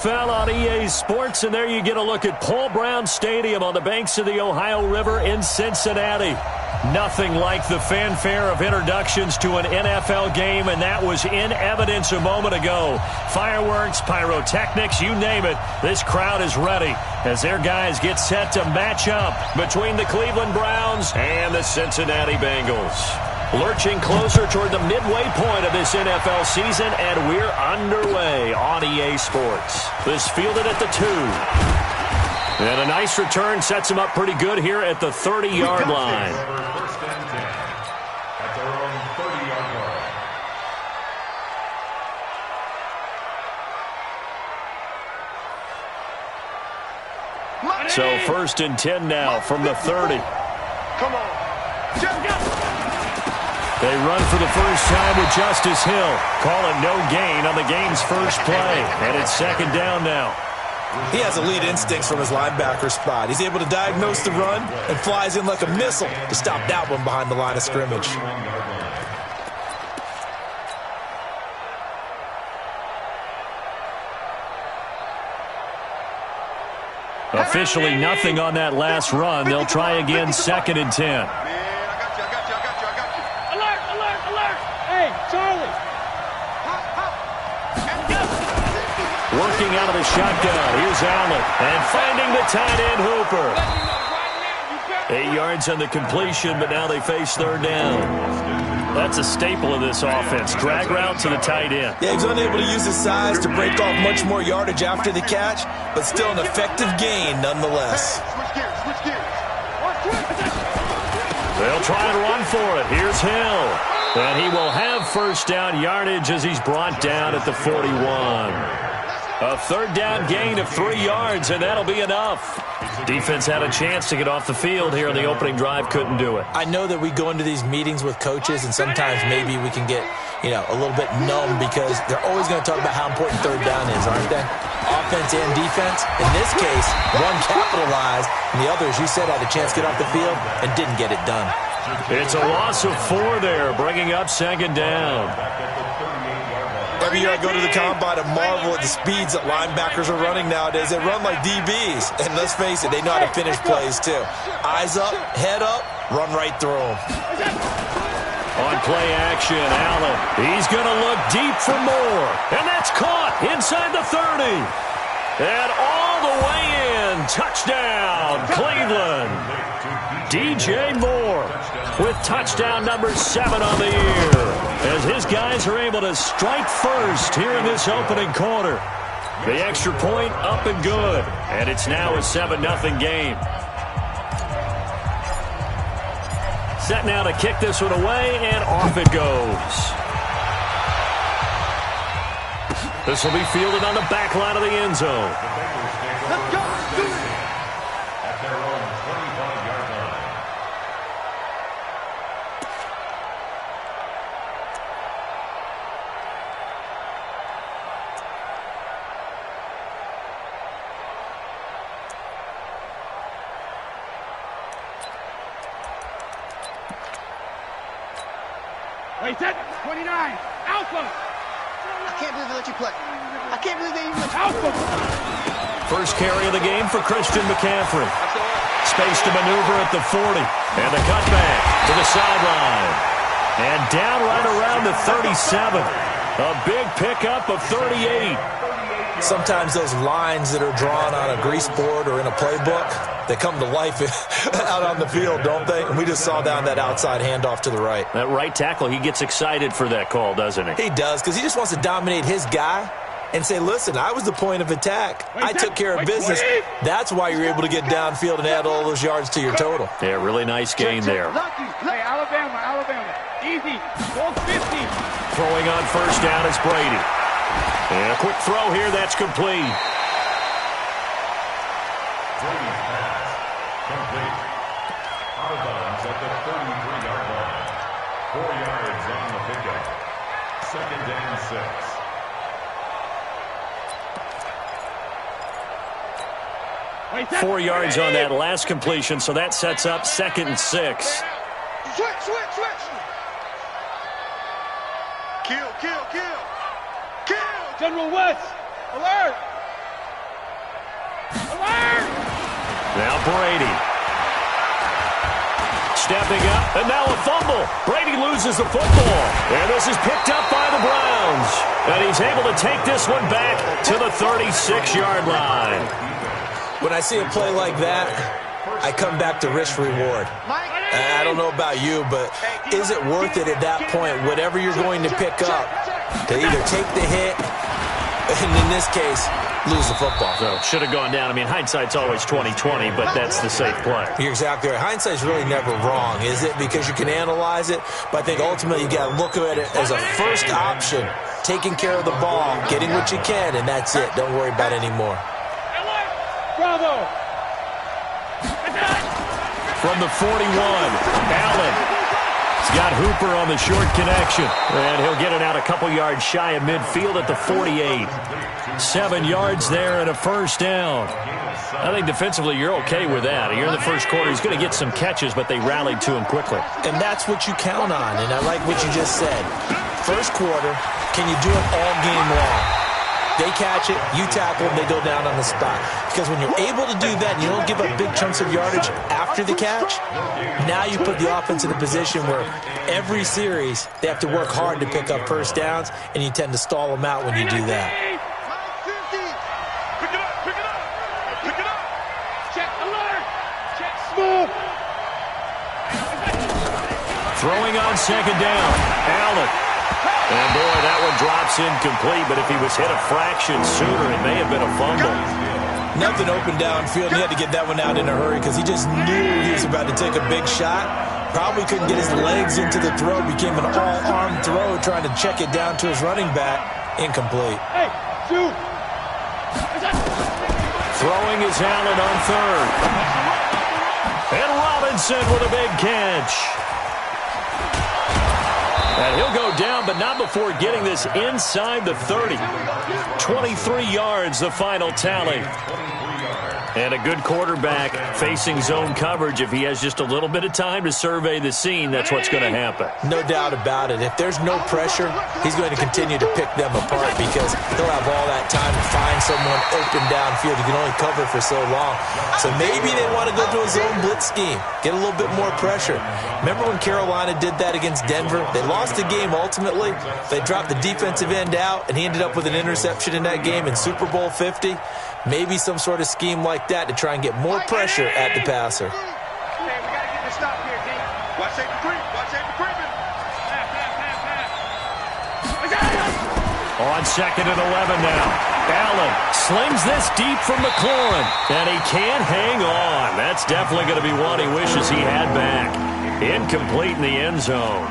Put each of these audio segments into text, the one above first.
Fell on EA Sports, and there you get a look at Paul Brown Stadium on the banks of the Ohio River in Cincinnati. Nothing like the fanfare of introductions to an NFL game, and that was in evidence a moment ago. Fireworks, pyrotechnics, you name it, this crowd is ready as their guys get set to match up between the Cleveland Browns and the Cincinnati Bengals. Lurching closer toward the midway point of this NFL season, and we're underway on EA Sports. This fielded at the 2. And a nice return sets him up pretty good here at the 30-yard line. First and 10 at their own 30-yard line. So first and 10 now from the 30. Come on. They run for the first time with Justice Hill. Call it no gain on the game's first play. And it's second down now. He has elite instincts from his linebacker spot. He's able to diagnose the run and flies in like a missile to stop that one behind the line of scrimmage. Officially nothing on that last run. They'll try again second and 10. Working out of the shotgun. Here's Allen. And finding the tight end Hooper. 8 yards on the completion, but now they face third down. That's a staple of this offense. Drag route to the tight end. Yeah, he's unable to use his size to break off much more yardage after the catch, but still an effective gain nonetheless. They'll try and run for it. Here's Hill. And he will have first down yardage as he's brought down at the 41. A third down gain of 3 yards, and that'll be enough. Defense had a chance to get off the field here on the opening drive, couldn't do it. I know that we go into these meetings with coaches, and sometimes maybe we can get, a little bit numb because they're always going to talk about how important third down is, aren't they? Offense and defense. In this case, one capitalized, and the other, as you said, had a chance to get off the field and didn't get it done. It's a loss of 4 there, bringing up second down. Every year I go to the combine and marvel at the speeds that linebackers are running nowadays. They run like DBs. And let's face it, they know how to finish plays too. Eyes up, head up, run right through them. On play action, Allen. He's going to look deep for more. And that's caught inside the 30. And all the way in. Touchdown, Cleveland. DJ Moore with touchdown number 7 on the year, as his guys are able to strike first here in this opening quarter. The extra point up and good, and it's now a 7-0 game. Set now to kick this one away, and off it goes. This will be fielded on the back line of the end zone. Let's go. At their own 25-yard line. Wait, set. 29. Alpha. I can't believe they let you play. I can't believe they even let you Alpha. First carry of the game for Christian McCaffrey. Space to maneuver at the 40. And the cutback to the sideline. And down right around the 37. A big pickup of 38. Sometimes those lines that are drawn on a grease board or in a playbook, they come to life out on the field, don't they? And we just saw down that outside handoff to the right. That right tackle, he gets excited for that call, doesn't he? He does, because he just wants to dominate his guy and say, listen, I was the point of attack. I took care of business. That's why you're able to get downfield and add all those yards to your total. Yeah, really nice gain there. Hey, Alabama. Easy. 450. Throwing on first down is Brady. And a quick throw here, that's complete. Brady's pass. Complete. Out of bounds at the 33-yard line. 4 yards on the pickup. Second and 6. 4 yards on that last completion, so that sets up second and 6. Switch. Kill. General West, alert. Brady. Stepping up, and now a fumble. Brady loses the football. And this is picked up by the Browns. And he's able to take this one back to the 36-yard line. When I see a play like that, I come back to risk-reward. I don't know about you, but is it worth it at that point, whatever you're going to pick up, to either take the hit, and in this case, lose the football? So should have gone down. I mean, hindsight's always 20/20, but that's the safe play. You're exactly right. Hindsight's really never wrong, is it? Because you can analyze it, but I think ultimately you got to look at it as a first option, taking care of the ball, getting what you can, and that's it. Don't worry about it anymore. Bravo. From the 41, Allen. He's got Hooper on the short connection. And he'll get it out a couple yards shy of midfield at the 48. 7 yards there and a first down. I think defensively you're okay with that. Here in the first quarter, he's going to get some catches, but they rallied to him quickly. And that's what you count on, and I like what you just said. First quarter, can you do it all game long? They catch it, you tackle them, they go down on the spot. Because when you're able to do that and you don't give up big chunks of yardage after the catch, now you put the offense in a position where every series they have to work hard to pick up first downs, and you tend to stall them out when you do that. Pick it up. Check alert. Check smooth. Throwing on second down, Allen. And boy, that one drops incomplete, but if he was hit a fraction sooner, it may have been a fumble. Nothing open downfield. He had to get that one out in a hurry because he just knew he was about to take a big shot. Probably couldn't get his legs into the throw. Became an all-arm throw, trying to check it down to his running back. Incomplete. Hey, shoot. Throwing is Allen on third. And Robinson with a big catch. And he'll go down, but not before getting this inside the 30. 23 yards, the final tally. And a good quarterback facing zone coverage. If he has just a little bit of time to survey the scene, that's what's going to happen. No doubt about it. If there's no pressure, he's going to continue to pick them apart because he'll have all that time to find someone open downfield. He can only cover for so long. So maybe they want to go to a zone blitz scheme, get a little bit more pressure. Remember when Carolina did that against Denver? They lost the game ultimately. They dropped the defensive end out, and he ended up with an interception in that game in Super Bowl 50. Maybe some sort of scheme like that to try and get more pressure at the passer. Hey, we got to get this stop here, King. Watch safety creep. Watch safety creeping. On second and 11 now. Allen slings this deep from McLaurin, and he can't hang on. That's definitely going to be one he wishes he had back. Incomplete in the end zone.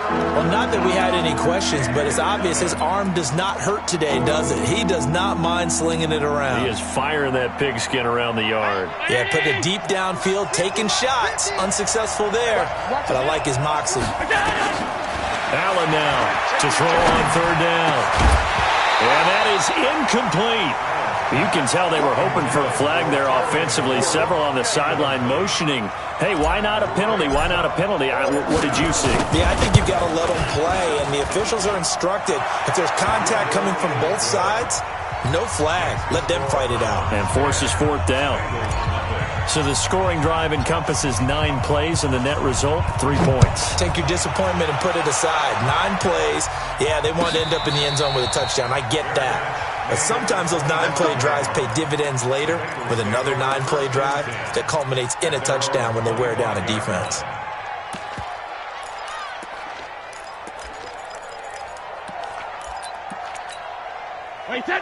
Well, not that we had any questions, but it's obvious his arm does not hurt today, does it? He does not mind slinging it around. He is firing that pigskin around the yard. Yeah, put it deep downfield, taking shots. Unsuccessful there, but I like his moxie. Allen now to throw on third down. And that is incomplete. You can tell they were hoping for a flag there offensively. Several on the sideline motioning, hey, why not a penalty? Why not a penalty? What did you see? Yeah, I think you've got to let them play, and the officials are instructed. If there's contact coming from both sides, no flag. Let them fight it out. And forces fourth down. So the scoring drive encompasses 9 plays, and the net result, 3 points. Take your disappointment and put it aside. 9 plays. Yeah, they want to end up in the end zone with a touchdown. I get that. But sometimes those 9-play drives pay dividends later with another 9-play drive that culminates in a touchdown when they wear down a defense.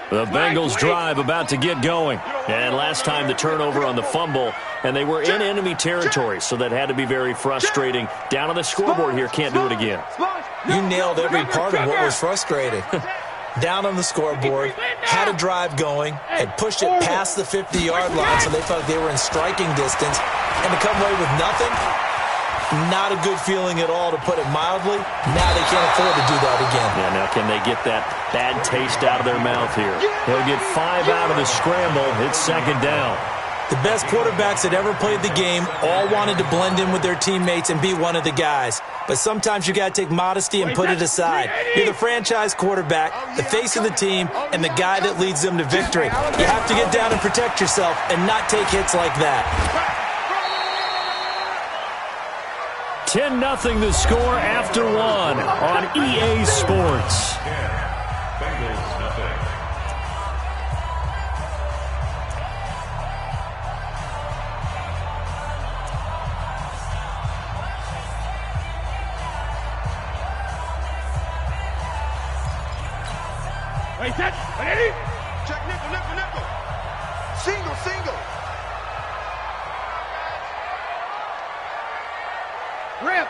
The Bengals drive about to get going. And last time the turnover on the fumble, and they were in enemy territory, so that had to be very frustrating. Down on the scoreboard here, can't do it again. You nailed every part of what was frustrating. Down on the scoreboard, had a drive going, had pushed it past the 50-yard line, so they felt they were in striking distance, and to come away with nothing, not a good feeling at all, to put it mildly. Now they can't afford to do that again. Yeah, now can they get that bad taste out of their mouth here? He'll get 5 out of the scramble. It's second down. The best quarterbacks that ever played the game all wanted to blend in with their teammates and be one of the guys. But sometimes you got to take modesty and put it aside. You're the franchise quarterback, the face of the team, and the guy that leads them to victory. You have to get down and protect yourself and not take hits like that. 10-0 the score after one on EA Sports. Bengals nothing. Wait, that, ready? Check nickel, nickel, nickel. Single, single. Rip.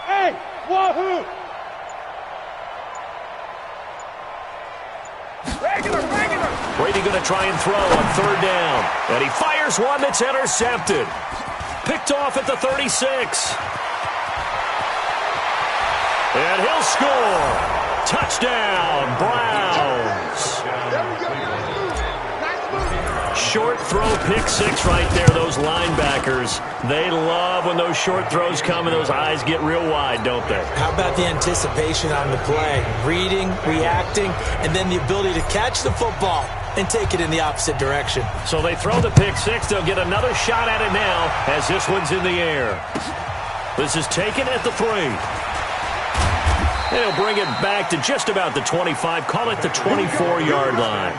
Hey, wahoo! Regular, regular. Brady going to try and throw on third down. And he fires one that's intercepted. Picked off at the 36. And he'll score. Touchdown, Browns. There we go. Nice move. Short throw, pick six right there. Those linebackers, they love when those short throws come and those eyes get real wide, don't they? How about the anticipation on the play? Reading, reacting, and then the ability to catch the football and take it in the opposite direction. So they throw the pick six. They'll get another shot at it now as this one's in the air. This is taken at the 3. They'll bring it back to just about the 25. Call it the 24-yard line.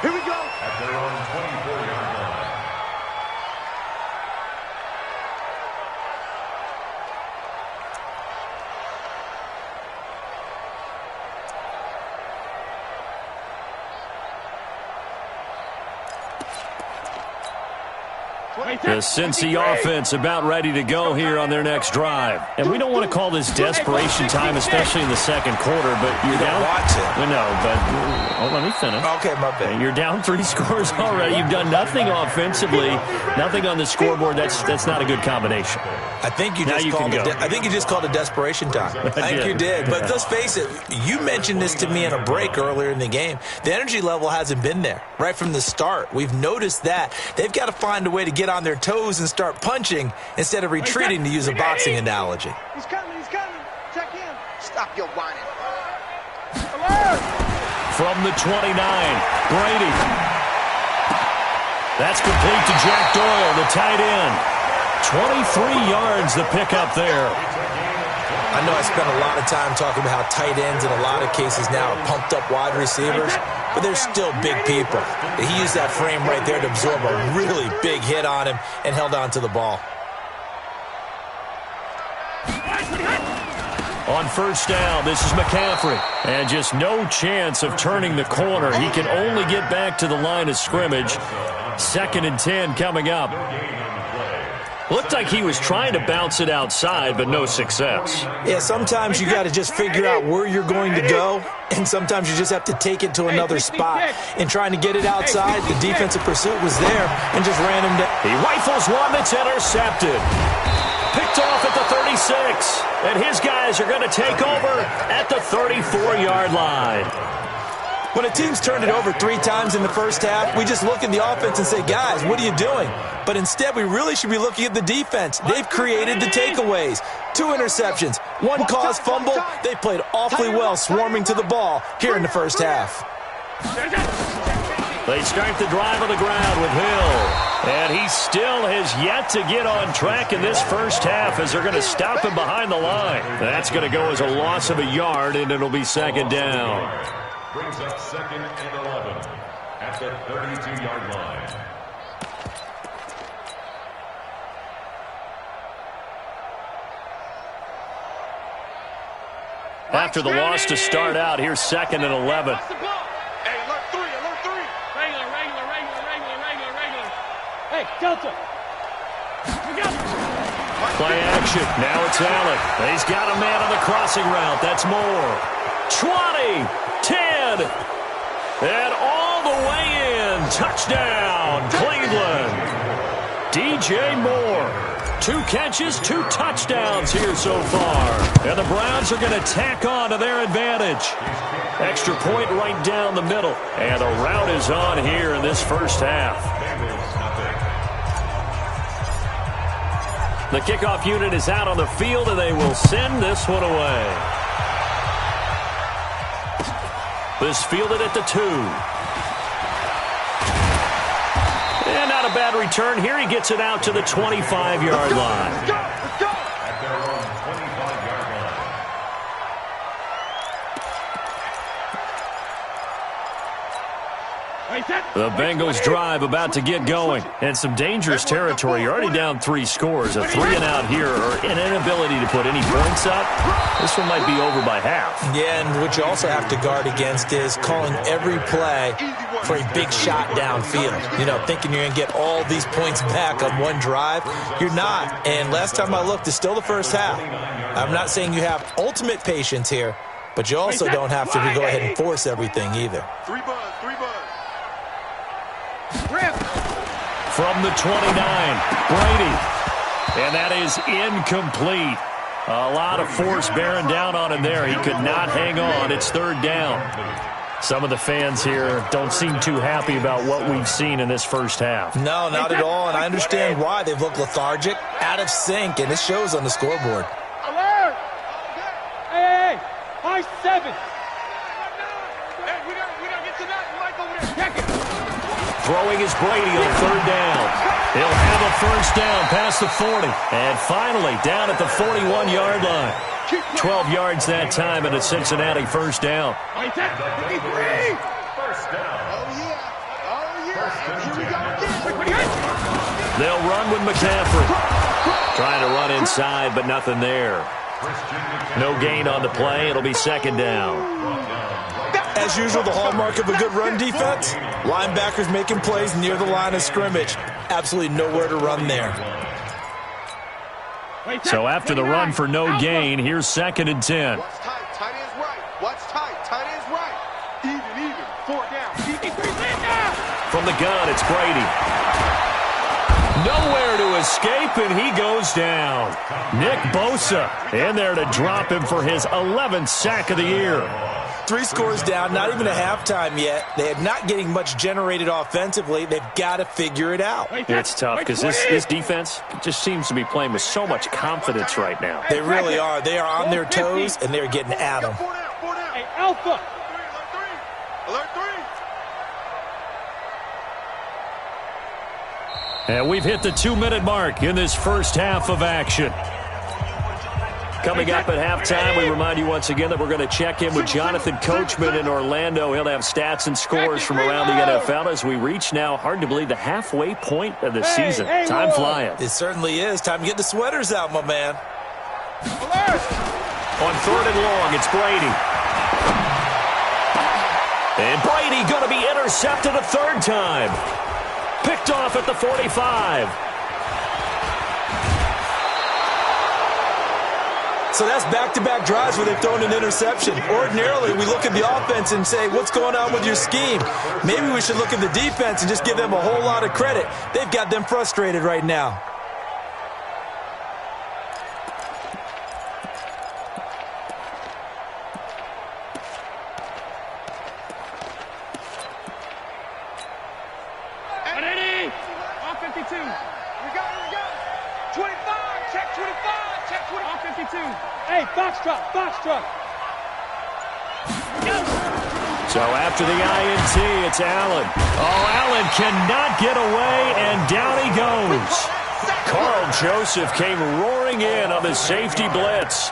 Here we go. At their own 24-yard line. The Cincy offense about ready to go here on their next drive. And we don't want to call this desperation time, especially in the second quarter, but you're down. Watch it. I know, but let me finish. Okay, my bad. You're down 3 scores already. You've done nothing offensively, nothing on the scoreboard. That's not a good combination. I think you Now just you called can it. go. I think you just called it desperation time. I think did. you did. But Yeah. let's face it. You mentioned this to me in a break earlier in the game. The energy level hasn't been there right from the start. We've noticed that they've got to find a way to get on their toes and start punching instead of retreating, to use a boxing analogy. He's coming, he's coming. Check in. Stop your whining. From the 29, Brady. That's complete to Jack Doyle, the tight end. 23 yards the pickup there. I know I spent a lot of time talking about how tight ends in a lot of cases now are pumped up wide receivers, but they're still big people. He used that frame right there to absorb a really big hit on him and held on to the ball. On first down, this is McCaffrey. And just no chance of turning the corner. He can only get back to the line of scrimmage. 2nd and 10 coming up. Looked like he was trying to bounce it outside, but no success. Yeah, sometimes you got to just figure out where you're going to go, and sometimes you just have to take it to another spot. In trying to get it outside, the defensive pursuit was there and just ran him down. He rifles one that's intercepted. Picked off at the 36. And his guys are going to take over at the 34-yard line. When a team's turned it over 3 times in the first half, we just look at the offense and say, guys, what are you doing? But instead, we really should be looking at the defense. They've created the takeaways. 2 interceptions, 1 caused fumble. They played awfully well swarming to the ball here in the first half. They start the drive on the ground with Hill. And he still has yet to get on track in this first half as they're going to stop him behind the line. That's going to go as a loss of a yard, and it'll be 2nd down. Brings up 2nd and 11 at the 32-yard line. After the loss to start out, here's 2nd and 11. Hey, alert 3, alert 3. Regular, regular, regular, regular, regular, regular. Hey, Delta. We got it. Play action. Now it's Allen. He's got a man on the crossing route. That's Moore. 20, 10, and all the way in. Touchdown, Cleveland. DJ Moore. 2 catches, 2 touchdowns here so far. And the Browns are going to tack on to their advantage. Extra point right down the middle. And the rout is on here in this first half. The kickoff unit is out on the field, and they will send this one away. This fielded at the 2. And not a bad return. Here he gets it out to the 25-yard line. At their own 25-yard line. The Bengals drive about to get going. And some dangerous territory. You're already down 3 scores. A 3-and-out here, or an inability to put any points up. This one might be over by half. Yeah, and what you also have to guard against is calling every play for a big shot downfield. You know, thinking you're going to get all these points back on one drive. You're not. And last time I looked, it's still the first half. I'm not saying you have ultimate patience here, but you also don't have to go ahead and force everything either. 3 buzz. From the 29, Brady. And that is incomplete. A lot of force bearing down on him there. He could not hang on. It's 3rd down. Some of the fans here don't seem too happy about what we've seen in this first half. No, not at all, and I understand why. They've looked lethargic, out of sync, and it shows on the scoreboard. Alert! Hey, high 7. Hey, we don't get to that. Mike over there. Check it. Throwing is Brady on 3rd down. He'll have a first down past the 40. And finally, down at the 41-yard line. 12 yards that time, and a Cincinnati first down. First down. They'll run with McCaffrey. Trying to run inside, but nothing there. No gain on the play. It'll be 2nd down. As usual, the hallmark of a good run defense, linebackers making plays near the line of scrimmage. Absolutely nowhere to run there. So after the run for no gain, here's 2nd and 10. What's tight? Tight ends right. What's tight? Tight ends right. Even. 4 down. From the gun, it's Brady. Nowhere to escape, and he goes down. Nick Bosa in there to drop him for his 11th sack of the year. 3 scores down, not even a halftime yet. They are not getting much generated offensively. They've got to figure it out. It's tough because this defense just seems to be playing with so much confidence right now. They really are. They are on their toes, and they're getting at them. 4 down. Hey, Alpha. Alert 3. And we've hit the 2-minute mark in this first half of action. Coming up at halftime, we remind you once again that we're going to check in with Jonathan Coachman in Orlando. He'll have stats and scores from around the NFL as we reach now, hard to believe, the halfway point of the season. Time flying. It certainly is. Time to get the sweaters out, my man. On 3rd and long, it's Brady. And Brady going to be intercepted a 3rd time. Picked off at the 45. So that's back-to-back drives where they've thrown an interception. Ordinarily, we look at the offense and say, what's going on with your scheme? Maybe we should look at the defense and just give them a whole lot of credit. They've got them frustrated right now. On 52. We got it. 25. Check 25. Check 25. On 52. Hey, box truck. So after the INT, it's Allen. Oh, Allen cannot get away, and down he goes. Carl Joseph came roaring in on the safety blitz.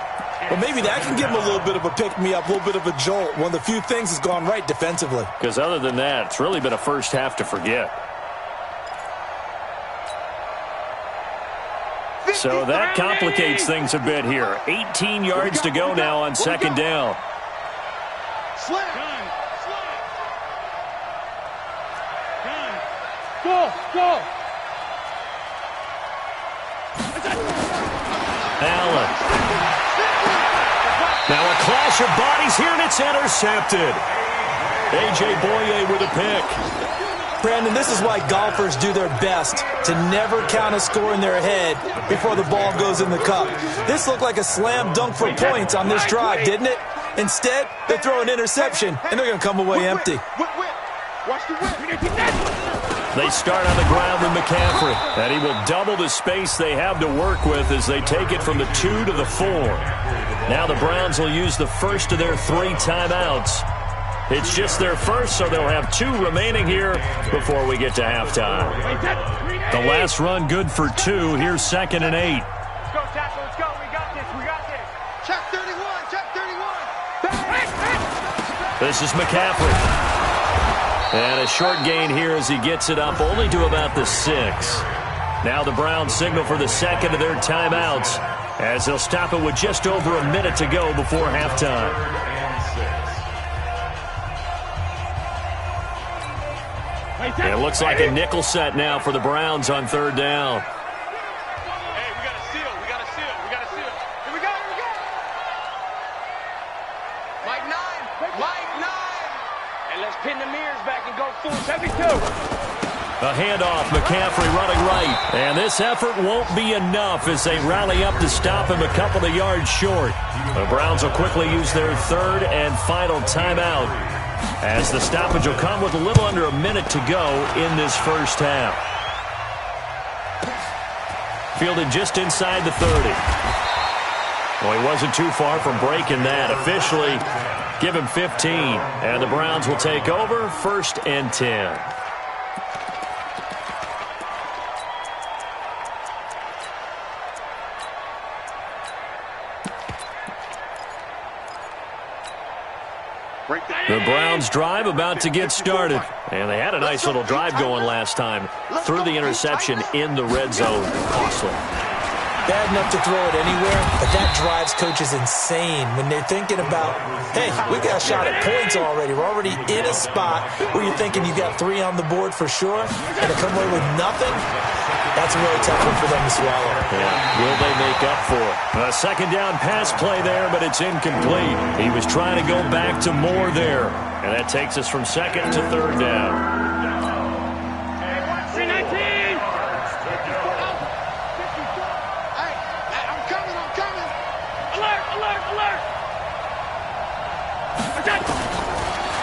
Well, maybe that can give him a little bit of a pick-me-up, a little bit of a jolt. One of the few things has gone right defensively. Because other than that, it's really been a first half to forget. So that complicates things a bit here. 18 yards to go now on 2nd down. Slam. Go. Allen. Now a clash of bodies here, and it's intercepted. A.J. Boye with a pick. Brandon, this is why golfers do their best to never count a score in their head before the ball goes in the cup. This looked like a slam dunk for points on this drive, didn't it? Instead, they throw an interception, and they're going to come away empty. Watch the whip. They start on the ground with McCaffrey, and he will double the space they have to work with as they take it from the 2 to the 4. Now the Browns will use the first of their 3 timeouts. It's just their first, so they'll have 2 remaining here before we get to halftime. The last run good for 2. Here's 2nd and 8. Let's go, tackle. Let's go. We got this. We got this. Check 31. Check 31. This is McCaffrey. And a short gain here as he gets it up only to about the 6. Now the Browns signal for the second of their timeouts as they'll stop it with just over a minute to go before halftime. It looks like a nickel set now for the Browns on 3rd down. Hey, we got to seal. We got to seal. We got to seal. Here we go. Here we go. Mike 9. Mike 9. And let's pin the mirrors back and go full 72. A handoff, McCaffrey running right. And this effort won't be enough as they rally up to stop him a couple of yards short. The Browns will quickly use their 3rd and final timeout, as the stoppage will come with a little under a minute to go in this first half. Fielded just inside the 30. Well, he wasn't too far from breaking that. Officially, give him 15. And the Browns will take over 1st and 10. The Browns drive about to get started. And they had a nice little drive going last time. Threw the interception in the red zone. Costly. Bad enough to throw it anywhere, but that drives coaches insane when they're thinking about, hey, we got a shot at points already. We're already in a spot where you're thinking you got 3 on the board for sure, and to come away with nothing, that's a really tough one for them to swallow. Yeah. Will they make up for it? A 2nd down pass play there, but it's incomplete. He was trying to go back to more there, and that takes us from 2nd to 3rd down.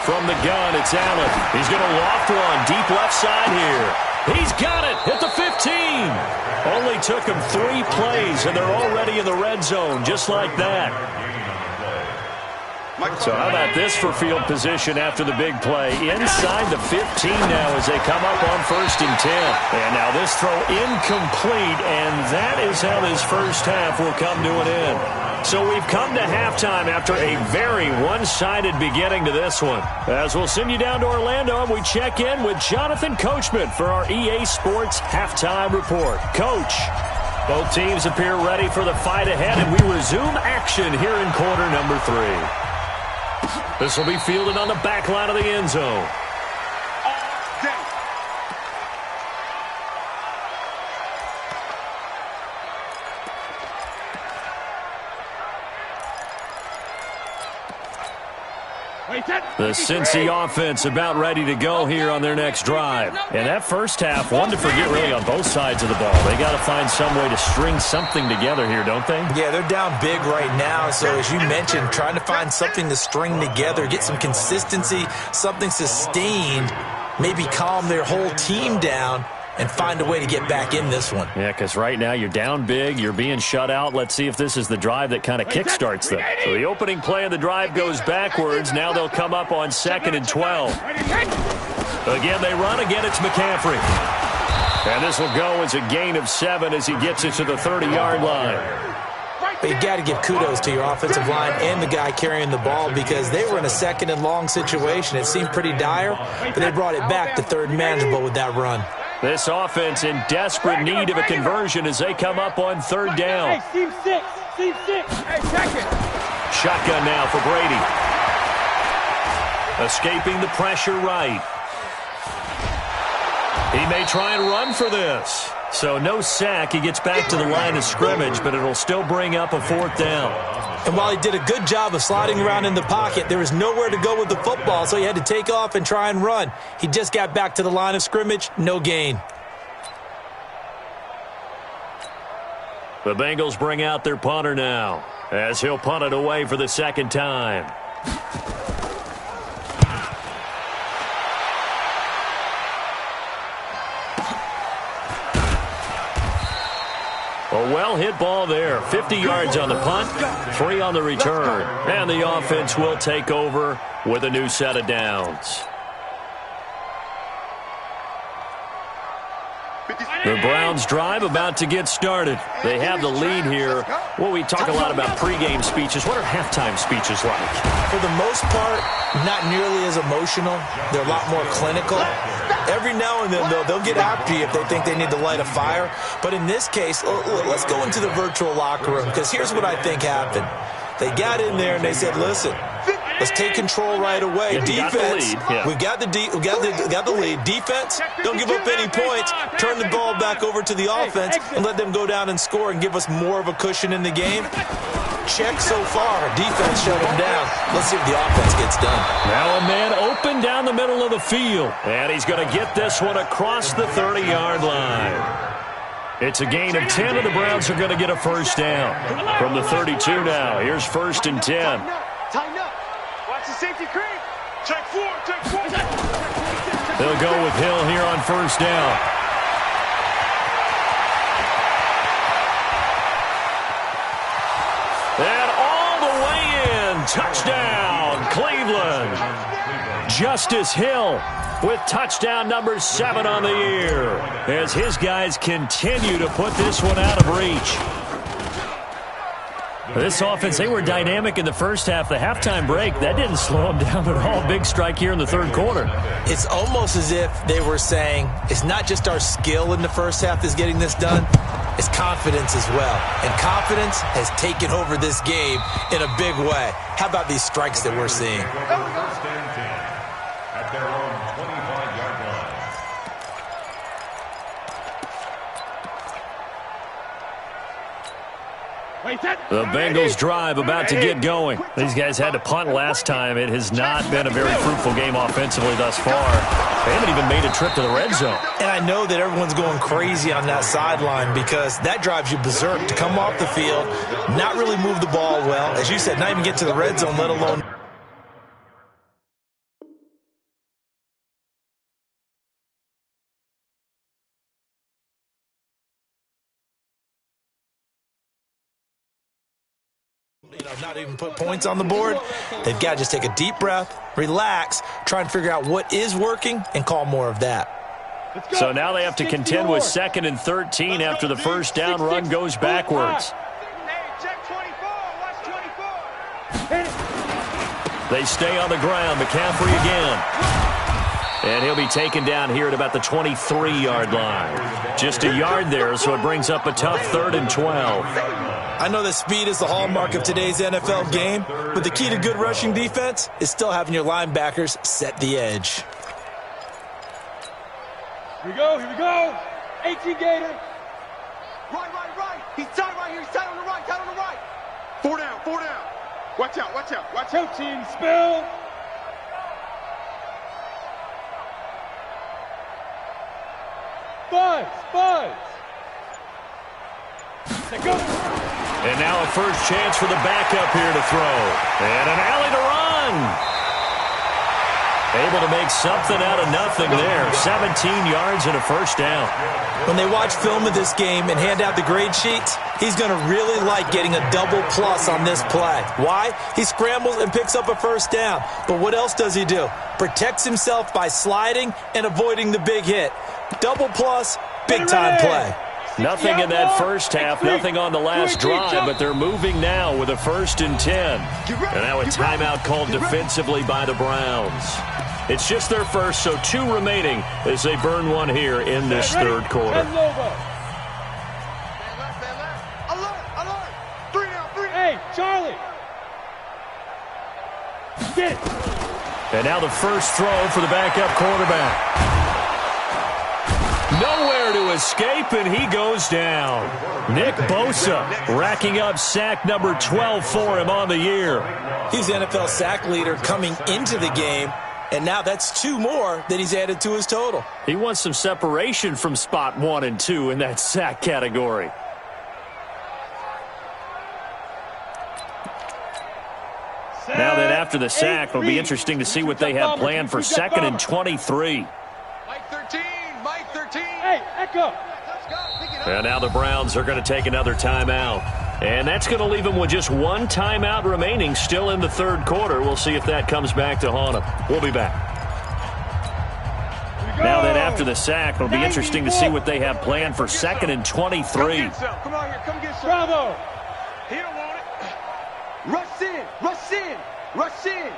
From the gun, it's Allen. He's going to loft one deep left side here. He's got it at the 15. Only took him 3 plays, and they're already in the red zone, just like that. So how about this for field position after the big play? Inside the 15 now as they come up on 1st and 10. And now this throw incomplete, and that is how this first half will come to an end. So we've come to halftime after a very one-sided beginning to this one. As we'll send you down to Orlando, and we check in with Jonathan Coachman for our EA Sports Halftime Report. Coach, both teams appear ready for the fight ahead, and we resume action here in quarter number 3. This will be fielded on the back line of the end zone. The Cincy offense about ready to go here on their next drive. And that first half, one to forget really on both sides of the ball. They got to find some way to string something together here, don't they? Yeah, they're down big right now. So as you mentioned, trying to find something to string together, get some consistency, something sustained, maybe calm their whole team down and find a way to get back in this one. Yeah, because right now you're down big, you're being shut out. Let's see if this is the drive that kind of kickstarts them. So the opening play of the drive goes backwards. Now they'll come up on 2nd and 12. Again, they run. Again, it's McCaffrey. And this will go as a gain of 7 as he gets it to the 30-yard line. But you got to give kudos to your offensive line and the guy carrying the ball because they were in a 2nd and long situation. It seemed pretty dire, but they brought it back to 3rd and manageable with that run. This offense in desperate need of a conversion as they come up on 3rd down. Hey, team 6. Team 6. Hey, check it. Shotgun now for Brady. Escaping the pressure right. He may try and run for this. So no sack. He gets back to the line of scrimmage, but it'll still bring up a 4th down. And while he did a good job of sliding around in the pocket, there was nowhere to go with the football, so he had to take off and try and run. He just got back to the line of scrimmage, no gain. The Bengals bring out their punter now, as he'll punt it away for the second time. A well-hit ball there. 50 yards on the punt, 3 on the return. And the offense will take over with a new set of downs. The Browns' drive about to get started. They have the lead here. Well, we talk a lot about pregame speeches. What are halftime speeches like? For the most part, not nearly as emotional. They're a lot more clinical. Every now and then, though, they'll get after you if they think they need to light a fire. But in this case, let's go into the virtual locker room, because here's what I think happened. They got in there and they said, listen, let's take control right away. Defense, we've got the lead. Defense, don't give up any points. Turn the ball back over to the offense and let them go down and score and give us more of a cushion in the game. Check so far. Defense shut him down. Let's see if the offense gets done. Now a man open down the middle of the field. And he's going to get this one across the 30-yard line. It's a gain of 10, and the Browns are going to get a first down. From the 32 now, here's 1st and 10. Tighten up. Watch the safety creep. Check 4. They'll go with Hill here on 1st down. And all the way in. Touchdown, Cleveland. Justice Hill with touchdown number 7 on the year, as his guys continue to put this one out of reach. This offense, they were dynamic in the first half. The halftime break, that didn't slow them down at all. Big strike here in the third quarter. It's almost as if they were saying, it's not just our skill in the first half that's getting this done, it's confidence as well. And confidence has taken over this game in a big way. How about these strikes that we're seeing? At their own 25-yard line. The Bengals drive about to get going. These guys had to punt last time. It has not been a very fruitful game offensively thus far. They haven't even made a trip to the red zone. And I know that everyone's going crazy on that sideline because that drives you berserk to come off the field, not really move the ball well. As you said, not even get to the red zone, let alone... not even put points on the board. They've got to just take a deep breath, relax, try and figure out what is working, and call more of that. So now they have to contend with 2nd and 13 after the first down run goes backwards. They stay on the ground. McCaffrey again. And he'll be taken down here at about the 23-yard line. Just a yard there, so it brings up a tough 3rd and 12. I know that speed is the hallmark of today's NFL game, but the key to good rushing defense is still having your linebackers set the edge. Here we go. 18 Gator. Right. He's tight right here. He's tight on the right. 4 down. Watch out. Coaching spill. Buzz. Let go. And now a first chance for the backup here to throw. And an alley to run. Able to make something out of nothing there. 17 yards and a first down. When they watch film of this game and hand out the grade sheets, he's going to really like getting a double plus on this play. Why? He scrambles and picks up a first down. But what else does he do? Protects himself by sliding and avoiding the big hit. Double plus, big-time play. Nothing in that first half, nothing on the last drive, but they're moving now with a 1st and 10. And now a timeout called defensively by the Browns. It's just their first, so 2 remaining as they burn one here in this third quarter. Alert. 3 down. Hey, Charlie. Get it. And now the first throw for the backup quarterback. Nowhere there to escape, and he goes down. Nick Bosa racking up sack number 12 for him on the year. He's the NFL sack leader coming into the game, and now that's 2 more that he's added to his total. He wants some separation from spot 1 and 2 in that sack category. Now then, after the sack, it'll be interesting to see what they have planned for 2nd and 23. Mike 13, Mike 13. Hey, Echo. And now the Browns are going to take another timeout. And that's going to leave them with just 1 timeout remaining still in the 3rd quarter. We'll see if that comes back to haunt them. We'll be back. Now then, after the sack, it'll be interesting to see what they have planned for 2nd and 23. Come on here, come get some. Bravo. He don't want it. Rush in, rush in, rush in.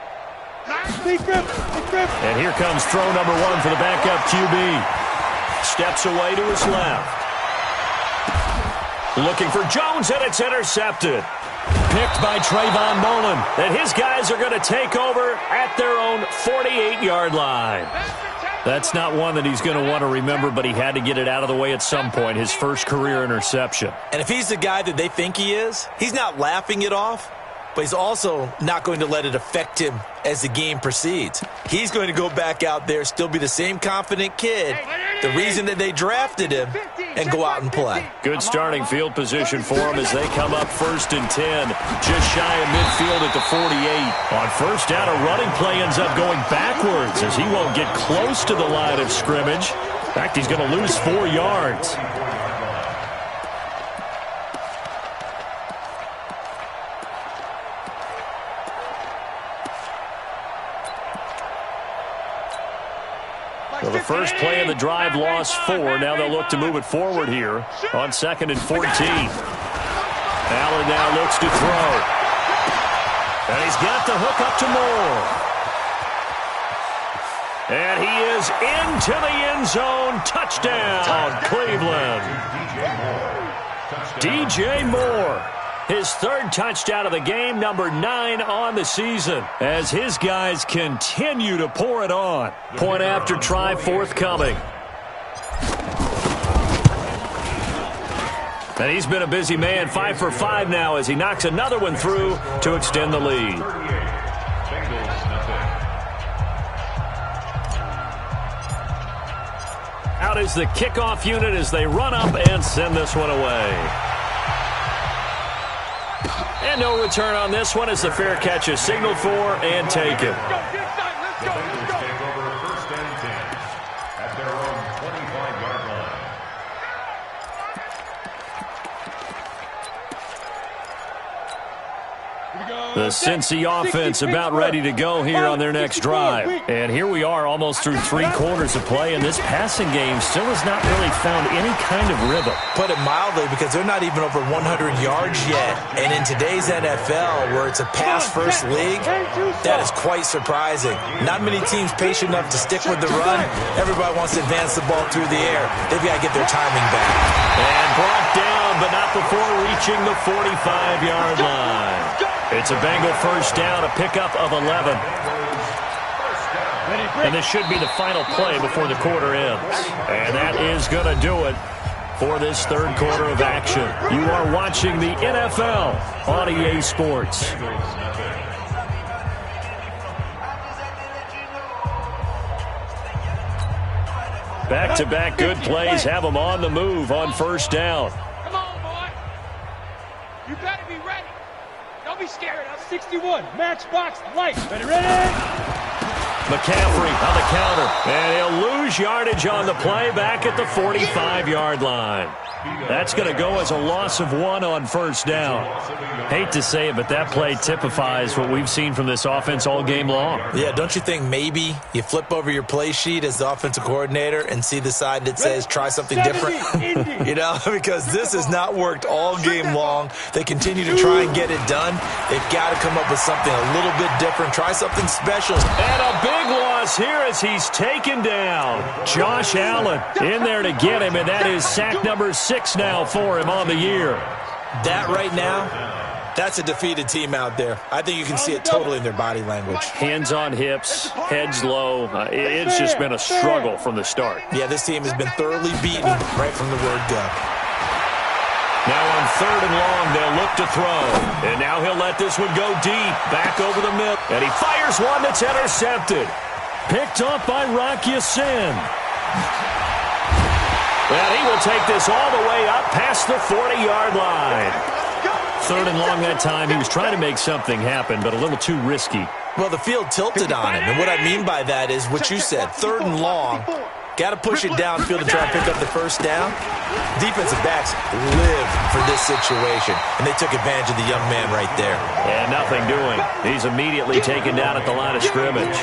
Big grip, big grip. And here comes throw number 1 for the backup QB. Steps away to his left. Looking for Jones, and it's intercepted. Picked by Trayvon Mullen. And his guys are going to take over at their own 48-yard line. That's not one that he's going to want to remember, but he had to get it out of the way at some point, his first career interception. And if he's the guy that they think he is, he's not laughing it off, but he's also not going to let it affect him as the game proceeds. He's going to go back out there, still be the same confident kid, the reason that they drafted him, and go out and play. Good starting field position for him as they come up 1st and 10, just shy of midfield at the 48. On 1st down, a running play ends up going backwards as he won't get close to the line of scrimmage. In fact, he's going to lose 4 yards. Well, the first play of the drive lost 4. Now they'll look to move it forward here on 2nd and 14. Allen now looks to throw. And he's got the hook up to Moore. And he is into the end zone. Touchdown, Cleveland. DJ Moore. His 3rd touchdown of the game, number 9 on the season, as his guys continue to pour it on. Point after try forthcoming. And he's been a busy man, 5 for 5 now as he knocks another one through to extend the lead. Out is the kickoff unit as they run up and send this one away. And no return on this one as the fair catch is signaled for and taken. The Bengals take over 1st and 10 at their own 25-yard line. The Cincy offense about ready to go here on their next drive. And here we are almost through 3 quarters of play, and this passing game still has not really found any kind of rhythm. Put it mildly, because they're not even over 100 yards yet. And in today's NFL, where it's a pass-first league, that is quite surprising. Not many teams patient enough to stick with the run. Everybody wants to advance the ball through the air. They've got to get their timing back. And brought down, but not before reaching the 45-yard line. It's a Bengal 1st down, a pickup of 11. And this should be the final play before the quarter ends. And that is going to do it for this 3rd quarter of action. You are watching the NFL on EA Sports. Back-to-back good plays have them on the move on 1st down. Come on, boy. You better be ready. Don't be scared. I'm 61. Matchbox light. Ready? McCaffrey on the counter. And he'll lose yardage on the play back at the 45-yard line. That's going to go as a loss of 1 on 1st down. Hate to say it, but that play typifies what we've seen from this offense all game long. Yeah, don't you think maybe you flip over your play sheet as the offensive coordinator and see the side that says try something different? You know, because this has not worked all game long. They continue to try and get it done. They've got to come up with something a little bit different. Try something special. And a big loss here as he's taken down. Josh Allen in there to get him, and that is sack number 6 now for him on the year. That right now That's a defeated team out there. I think you can see it totally in their body language. Hands on hips, heads low. It's just been a struggle from the start. Yeah, this team has been thoroughly beaten right from the word go. Now on 3rd and long, they'll look to throw. And now he'll let this one go deep, back over the middle. And he fires one that's intercepted. Picked off by Rocky Sin. And he will take this all the way up past the 40-yard line. 3rd and long that time. He was trying to make something happen, but a little too risky. Well, the field tilted on him, and what I mean by that is what you said, 3rd and long. Got to push it downfield to try and pick up the first down. Defensive backs live for this situation, and they took advantage of the young man right there. And nothing doing. He's immediately taken down at the line of scrimmage.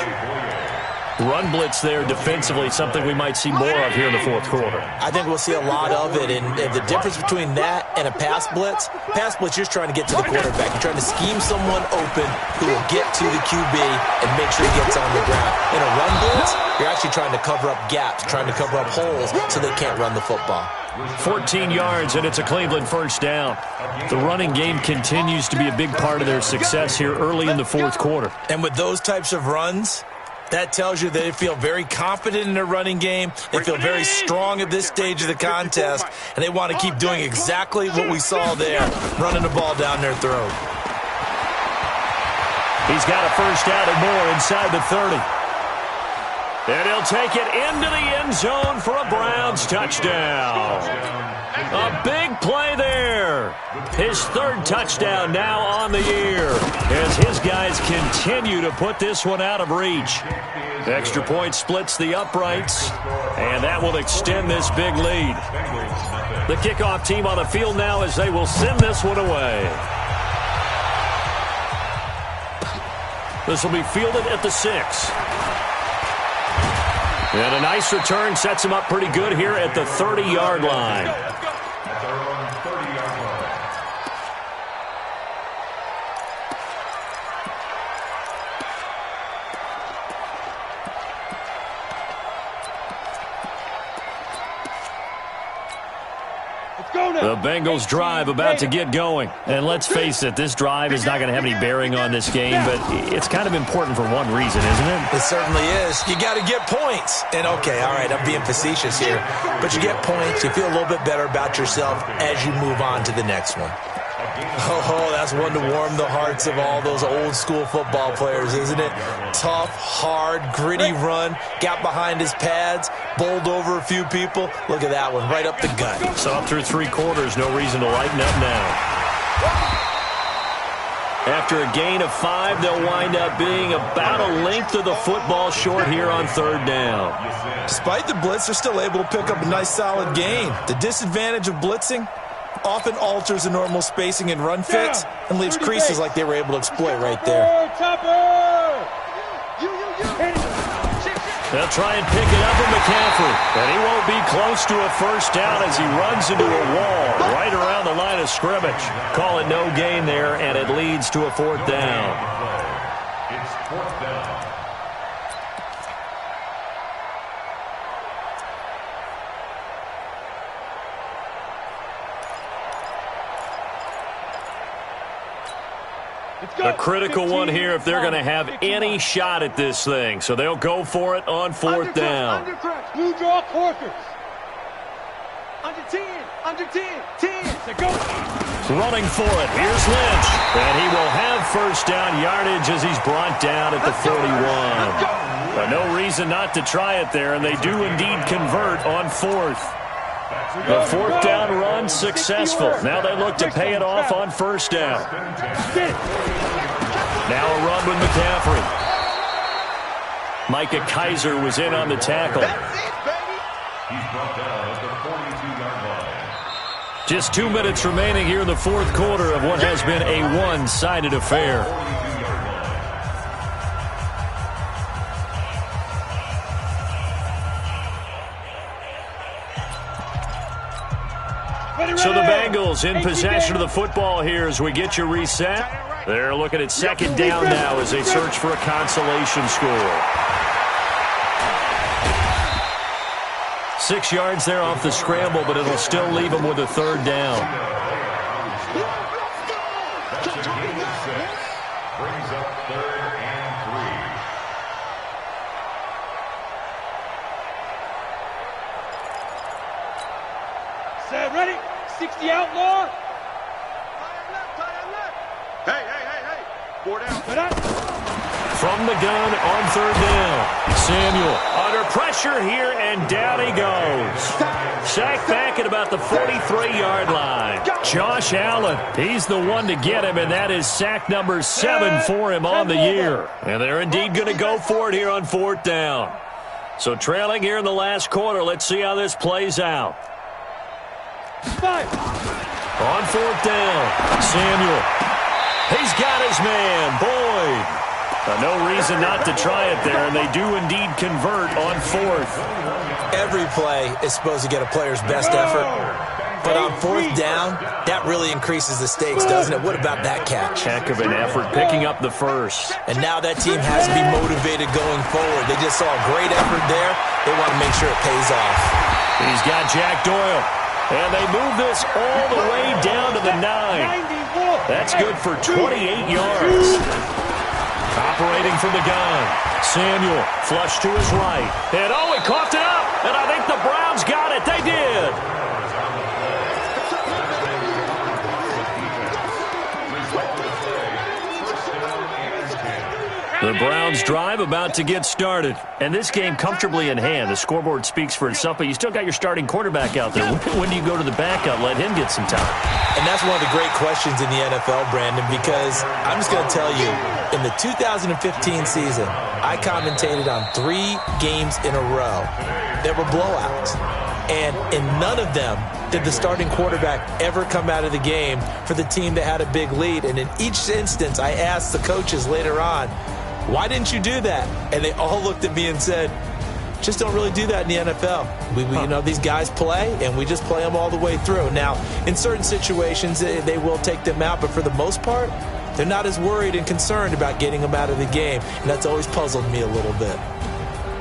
Run blitz there defensively, something we might see more of here in the 4th quarter. I think we'll see a lot of it, and the difference between that and a pass blitz, you're just trying to get to the quarterback. You're trying to scheme someone open who will get to the QB and make sure he gets on the ground. In a run blitz, you're actually trying to cover up gaps, trying to cover up holes so they can't run the football. 14 yards, and it's a Cleveland first down. The running game continues to be a big part of their success here early in the 4th quarter. And with those types of runs, that tells you they feel very confident in their running game. They feel very strong at this stage of the contest, and they want to keep doing exactly what we saw there, running the ball down their throat. He's got a first down and more inside the 30. And he'll take it into the end zone for a Browns touchdown. A big play there. His 3rd touchdown now on the year as his guys continue to put this one out of reach. Extra point splits the uprights, and that will extend this big lead. The kickoff team on the field now as they will send this one away. This will be fielded at the 6. And a nice return sets him up pretty good here at the 30-yard line. The Bengals drive about to get going. And let's face it, this drive is not going to have any bearing on this game, but it's kind of important for one reason, isn't it? It certainly is. You got to get points. And okay, all right, I'm being facetious here, but you get points, you feel a little bit better about yourself as you move on to the next one. Oh, that's one to warm the hearts of all those old school football players, isn't it? Tough, hard, gritty run, got behind his pads, bowled over a few people. Look at that one, right up the gut. So up through 3 quarters, no reason to lighten up now. After a gain of 5, they'll wind up being about a length of the football short here on 3rd down. Despite the blitz, they're still able to pick up a nice solid gain. The disadvantage of blitzing often alters the normal spacing and run fits and leaves creases like they were able to exploit right there. They'll try and pick it up with McCaffrey, and he won't be close to a first down as he runs into a wall right around the line of scrimmage. Call it no gain there, and it leads to a 4th down. It's 4th down. A critical one here if they're going to have any shot at this thing. So they'll go for it on 4th down. Blue draw quarters. Under 10, under 10, 10. Go. Running for it. Here's Lynch. And he will have first down yardage as he's brought down at the 41. No reason not to try it there, and they do indeed convert on 4th. The 4th down run successful. Now they look to pay it off on first down. Now a run with McCaffrey. Micah Kaiser was in on the tackle. He's brought down at the 42-yard line. Just 2 minutes remaining here in the 4th quarter of what has been a one-sided affair. So the Bengals in possession of the football here as we get you reset. They're looking at 2nd down now as they search for a consolation score. 6 yards there off the scramble, but it'll still leave them with a 3rd down. Set, ready? 60 outlaw. Hey. 4 down. From the gun on third down. Samuel under pressure here, and down he goes. Sacked back at about the 43-yard line. Josh Allen, he's the one to get him, and that is sack number 7 for him on the year. And they're indeed going to go for it here on 4th down. So trailing here in the last quarter, let's see how this plays out. 5. On 4th down, Samuel. He's got his man, Boyd. No reason not to try it there, and they do indeed convert on 4th. Every play is supposed to get a player's best effort. But on 4th down, that really increases the stakes, doesn't it? What about that catch? Heck of an effort picking up the first. And now that team has to be motivated going forward. They just saw a great effort there. They want to make sure it pays off. He's got Jack Doyle. And they move this all the way down to the 9. That's good for 28 yards. Operating from the gun. Samuel, flush to his right. And oh, he coughed it up. And I think the Browns got it. They did. The Browns drive about to get started. And this game comfortably in hand. The scoreboard speaks for itself, but you still got your starting quarterback out there. When do you go to the backup, let him get some time? And that's one of the great questions in the NFL, Brandon, because I'm just going to tell you, in the 2015 season, I commentated on 3 games in a row that were blowouts. And in none of them did the starting quarterback ever come out of the game for the team that had a big lead. And in each instance, I asked the coaches later on, why didn't you do that? And they all looked at me and said, just don't really do that in the NFL. We you know, these guys play, and we just play them all the way through. Now, in certain situations, they will take them out, but for the most part, they're not as worried and concerned about getting them out of the game, and that's always puzzled me a little bit.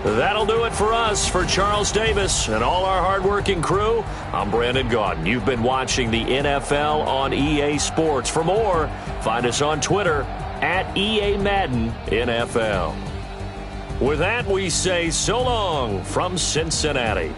That'll do it for us. For Charles Davis and all our hardworking crew, I'm Brandon Gaudin. You've been watching the NFL on EA Sports. For more, find us on Twitter at EA Madden NFL. With that, we say so long from Cincinnati.